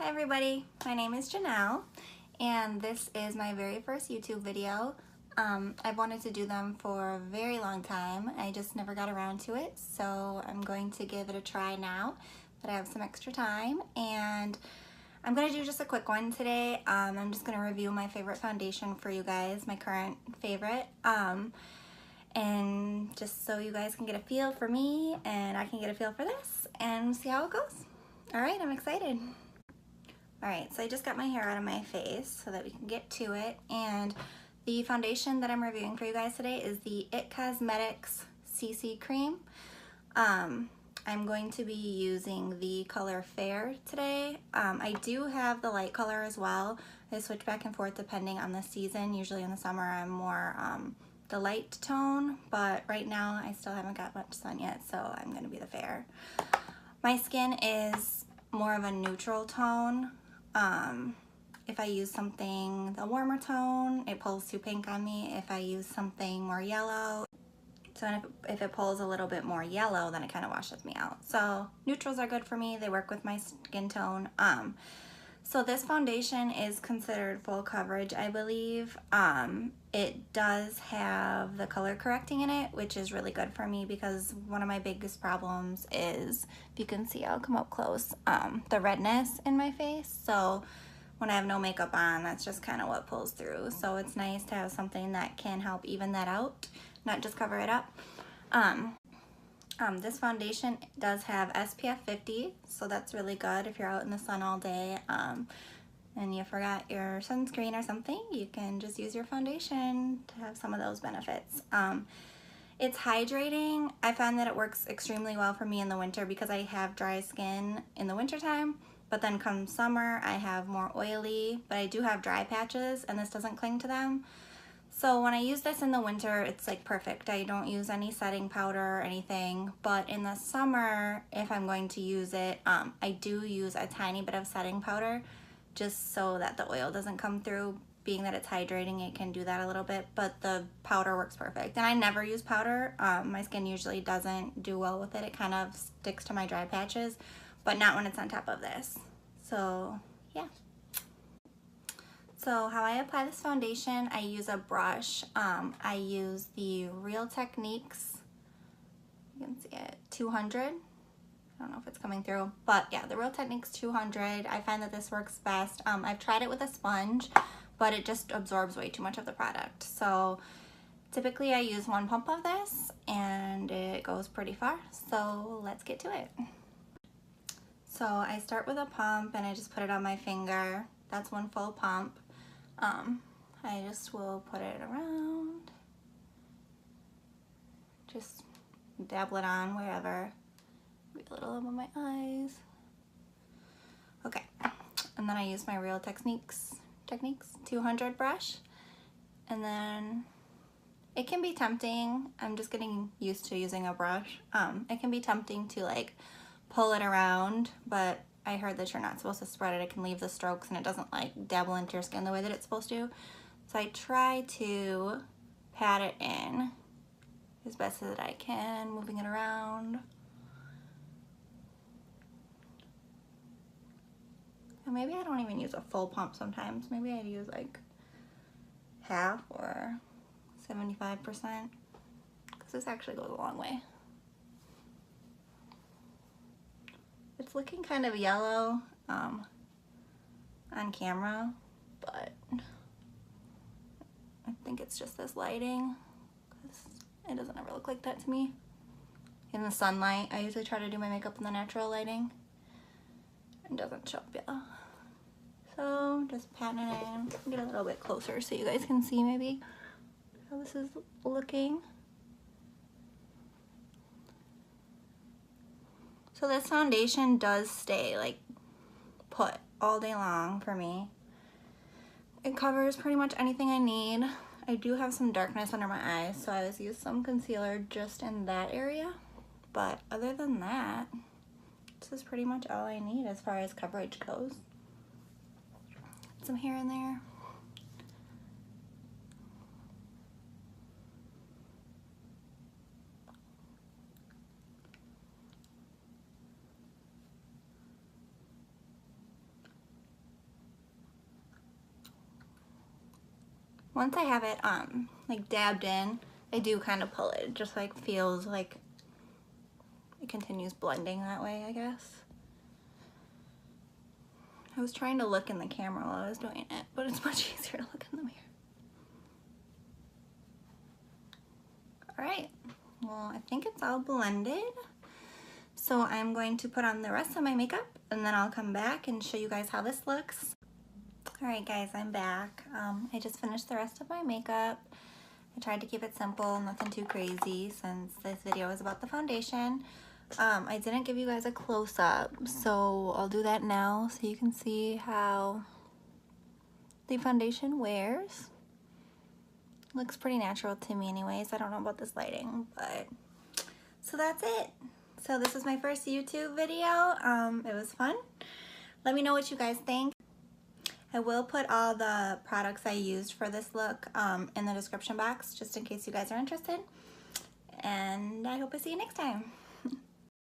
Hi everybody, my name is Janelle and this is my very first YouTube video. I've wanted to do them for a very long time. I just never got around to it, so I'm going to give it a try now that I have some extra time, and I'm going to do just a quick one today. I'm just going to review my favorite foundation for you guys, my current favorite, and just so you guys can get a feel for me and I can get a feel for this and see how it goes. Alright, I'm excited. Alright, so I just got my hair out of my face so that we can get to it, and the foundation that I'm reviewing for you guys today is the It Cosmetics CC Cream. I'm going to be using the color Fair today. I do have the light color as well. I switch back and forth depending on the season. Usually in the summer I'm more the light tone, but right now I still haven't got much sun yet, so I'm going to be the Fair. My skin is more of a neutral tone. If I use something a warmer tone, it pulls too pink on me. If I use something more yellow, so if it pulls a little bit more yellow, then it kind of washes me out. So neutrals are good for me. They work with my skin tone. So this foundation is considered full coverage, I believe. It does have the color correcting in it, which is really good for me because one of my biggest problems is, if you can see, I'll come up close, the redness in my face. So when I have no makeup on, that's just kind of what pulls through. So it's nice to have something that can help even that out, not just cover it up. This foundation does have SPF 50, so that's really good if you're out in the sun all day and you forgot your sunscreen or something. You can just use your foundation to have some of those benefits. It's hydrating. I find that it works extremely well for me in the winter because I have dry skin in the winter time, but then come summer I have more oily, but I do have dry patches and this doesn't cling to them. So when I use this in the winter, it's like perfect. I don't use any setting powder or anything, but in the summer, if I'm going to use it, I do use a tiny bit of setting powder just so that the oil doesn't come through. Being that it's hydrating, it can do that a little bit, but the powder works perfect. And I never use powder. My skin usually doesn't do well with it. It kind of sticks to my dry patches, but not when it's on top of this. So yeah. So how I apply this foundation, I use a brush. I use the Real Techniques, you can see it, 200. I don't know if it's coming through, but yeah, the Real Techniques 200. I find that this works best. I've tried it with a sponge, but it just absorbs way too much of the product. So typically I use one pump of this and it goes pretty far. So let's get to it. So I start with a pump and I just put it on my finger. That's one full pump. I just will put it around, just dabble it on wherever, maybe a little over my eyes. Okay, and then I use my Real Techniques 200 brush, and then it can be tempting, I'm just getting used to using a brush, it can be tempting to like pull it around, but I heard that you're not supposed to spread it. It can leave the strokes and it doesn't like dabble into your skin the way that it's supposed to. So I try to pat it in as best as I can, moving it around. And maybe I don't even use a full pump sometimes. Maybe I'd use like half or 75%, because this actually goes a long way. It's looking kind of yellow on camera, but I think it's just this lighting, because it doesn't ever look like that to me. In the sunlight, I usually try to do my makeup in the natural lighting. It doesn't show up yellow. So just patting it in, get a little bit closer so you guys can see maybe how this is looking. So this foundation does stay like put all day long for me. It covers pretty much anything I need. I do have some darkness under my eyes, so I always use some concealer just in that area. But other than that, this is pretty much all I need as far as coverage goes. Some here and there. once I have it like dabbed in, I do kind of pull it. It just like feels like it continues blending that way, I guess. I was trying to look in the camera while I was doing it, but it's much easier to look in the mirror. All right, well, I think it's all blended. So I'm going to put on the rest of my makeup and then I'll come back and show you guys how this looks. All right guys, I'm back. I just finished the rest of my makeup. I tried to keep it simple, nothing too crazy since this video is about the foundation. I didn't give you guys a close-up, so I'll do that now so you can see how the foundation wears. Looks pretty natural to me anyways. I don't know about this lighting, but so that's it. So this is my first YouTube video. It was fun. Let me know what you guys think. I will put all the products I used for this look in the description box just in case you guys are interested. And I hope I see you next time.